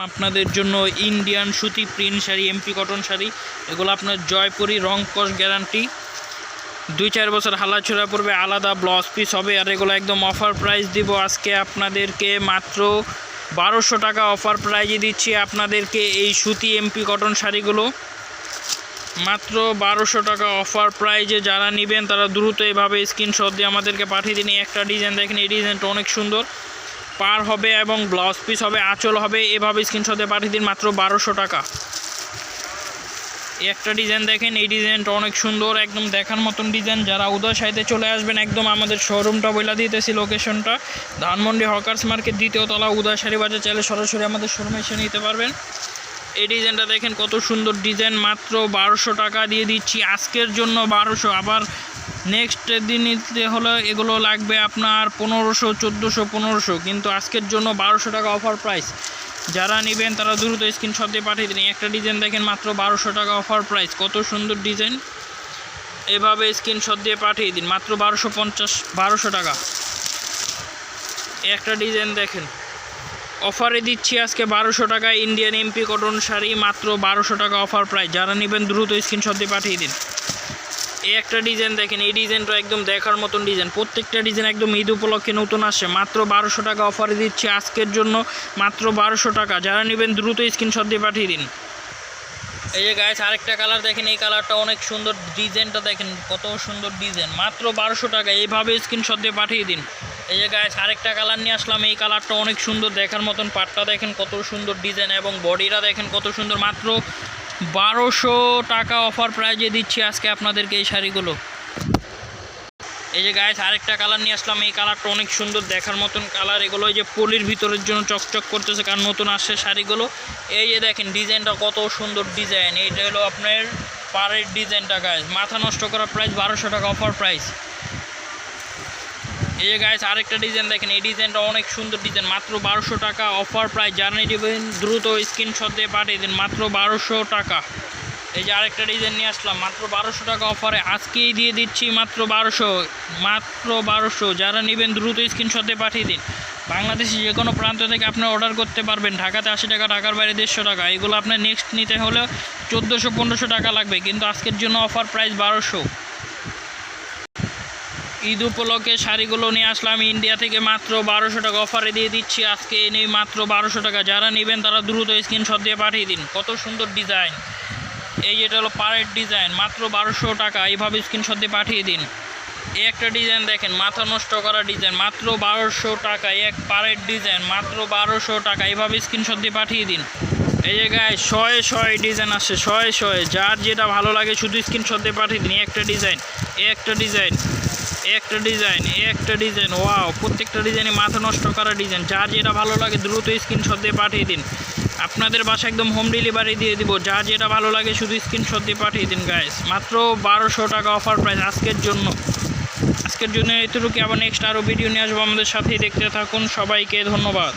আপনাদের জন্য ইন্ডিয়ান সুতি print sari, MP cotton sari, এগুলো আপনার জয়পুরি রং কস গ্যারান্টি, 2-4 বছর হালা ছোড়া পড়বে, আলাদা ব্লাউজ পিস হবে। আর এগুলো একদম অফার প্রাইস দিব আজকে আপনাদেরকে মাত্র 1200 টাকা অফার প্রাইজে দিচ্ছি আপনাদেরকে এই সুতি এমপি কটন শাড়িগুলো মাত্র 1200 টাকা অফার প্রাইজে। যারা নেবেন তারা দ্রুত এভাবে স্ক্রিনশট দিয়ে আমাদেরকে পাঠিয়ে দিন। একটা ডিজাইন দেখেন, এই ডিজাইনটা অনেক সুন্দর, পার হবে এবং ব্লাউজ পিস হবে, আঁচল হবে, এভাবে স্ক্রিনশট দিয়ে পাঠিয়ে দিন মাত্র 1200 টাকা। একটা ডিজাইন দেখেন, এই ডিজাইনটা অনেক সুন্দর, একদম দেখার মতন ডিজাইন। যারা উদয় সাইডে চলে আসবেন, একদম আমাদের শোরুমটা বলে দিতেছি লোকেশনটা ধানমন্ডি হকার্স মার্কেট 2য় তলা, উদয় শাড়ি বাজার। চাইলে সরাসরি আমাদের শোরুমে এসে নিতে পারবেন। এই ডিজাইনটা দেখেন কত সুন্দর ডিজাইন, মাত্র 1200 টাকা দিয়ে দিচ্ছি আজকের জন্য 1200। আবার নেক্সট দিন নিতে হলে এগুলো লাগবে আপনার 1500, 1400, 1500, কিন্তু আজকের জন্য 1200 টাকা অফার প্রাইস। যারা নেবেন তারা দ্রুত স্ক্রিনশট দিয়ে পাঠিয়ে দিন। একটা ডিজাইন দেখেন মাত্র 1200 টাকা অফার প্রাইস, কত সুন্দর ডিজাইন, এভাবে স্ক্রিনশট দিয়ে পাঠিয়ে দিন মাত্র 1250 টাকা। একটা ডিজাইন দেখেন, অফারে দিচ্ছি আজকে 1200 টাকা ইন্ডিয়ান এমপি কটন শাড়ি, মাত্র 1200 টাকা অফার প্রাইস। যারা নেবেন দ্রুত স্ক্রিনশট দিয়ে পাঠিয়ে দিন। এই একটা ডিজাইন দেখেন, এই ডিজাইনটা একদম দেখার মতন ডিজাইন, প্রত্যেকটা ডিজাইন একদম ঈদ উপলক্ষে নতুন আসে, মাত্র 1200 টাকা অফারে দিচ্ছি আজকের জন্য মাত্র 1200 টাকা। যারা নেবেন দ্রুত স্ক্রিনশট দিয়ে পাঠিয়ে দিন। এই যে গাইস আরেকটা কালার দেখেন, এই কালারটা অনেক সুন্দর, ডিজাইনটা দেখেন কত সুন্দর ডিজাইন, মাত্র 1200 টাকা, এইভাবে স্ক্রিনশট দিয়ে পাঠিয়ে দিন। এই যে গাইস আরেকটা কালার নিয়ে আসলাম, এই কালারটা অনেক সুন্দর, দেখার মতন, পাটটা দেখেন কত সুন্দর ডিজাইন এবং বডিটা দেখেন কত সুন্দর, মাত্র 1200 টাকা অফার প্রাইজে দিচ্ছি আজকে আপনাদেরকে এই শাড়িগুলো। এই যে গাইস আরেকটা কালার নিয়ে আসলাম, এই কালারটা অনেক সুন্দর, দেখার মতন কালার। এগুলো এই যে পলির ভিতরের জন্য চকচক করতেছে, কারণ নতুন আসছে শাড়িগুলো। এই যে দেখেন ডিজাইনটা কত সুন্দর ডিজাইন, এইটা হলো আপনার পাড়ের ডিজাইনটা গাইস, মাথা নষ্ট করা প্রাইস 1200 টাকা অফার প্রাইস। এই যে গাইস আরেকটা ডিজাইন দেখেন, এই ডিজাইনটা অনেক সুন্দর ডিজাইন, মাত্র 1200 টাকা অফার প্রাইস। যারা নেবেন দ্রুত স্ক্রিনশট দিয়ে পাঠিয়ে দিন মাত্র 1200 টাকা। এই যে আরেকটা ডিজাইন নিয়ে আসলাম, মাত্র 1200 টাকা অফারে আজকেই দিয়ে দিচ্ছি মাত্র 1200, মাত্র 1200। যারা নেবেন দ্রুত স্ক্রিনশট দিয়ে পাঠিয়ে দিন। বাংলাদেশে যে কোনো প্রান্ত থেকে আপনি অর্ডার করতে পারবেন, ঢাকাতে 80 টাকা, ঢাকার বাইরে 150 টাকা। এগুলো আপনার নেক্সট নিতে হলে 1400-1500 টাকা লাগবে, কিন্তু আজকের জন্য অফার প্রাইস 1200। ঈদ উপলক্ষে শাড়িগুলো নিয়ে আসলাম ইন্ডিয়া থেকে, মাত্র 1200 টাকা অফারে দিয়ে দিচ্ছি আজকে এনে মাত্র 1200 টাকা। যারা নেবেন তারা দ্রুত স্ক্রিনশট দিয়ে পাঠিয়ে দিন। কত সুন্দর ডিজাইন, এই যেটা হলো পাড়ের ডিজাইন, মাত্র 1200 টাকা, এইভাবে স্ক্রিনশট দিয়ে পাঠিয়ে দিন। এই একটা ডিজাইন দেখেন, মাথা নষ্ট করা ডিজাইন, মাত্র 1200 টাকা, এক পাড়ের ডিজাইন, মাত্র 1200 টাকা, এইভাবে স্ক্রিনশট দিয়ে পাঠিয়ে দিন। এই জায়গায় 100 ডিজাইন আসছে, 100, যার যেটা ভালো লাগে শুধু স্ক্রিনশট দিয়ে পাঠিয়ে দিন। একটা ডিজাইন, একটা ডিজাইন, একটা ডিজাইন, একটা ডিজাইন, ওয়াও, প্রত্যেকটা ডিজাইনে মাথা নষ্ট করা ডিজাইন। যার যেটা ভালো লাগে দ্রুত স্ক্রিনশট দিয়ে পাঠিয়ে দিন। আপনাদের বাসা একদম হোম ডেলিভারি দিয়ে দিব। যার যেটা ভালো লাগে শুধু স্ক্রিনশট দিয়ে পাঠিয়ে দিন গাইস, মাত্র 1200 টাকা অফার প্রাইস আজকের জন্য। আজকের জন্য এতটুকু, আবার নেক্সট আরও ভিডিও নিয়ে আসবো, আমাদের সাথেই দেখতে থাকুন। সবাইকে ধন্যবাদ।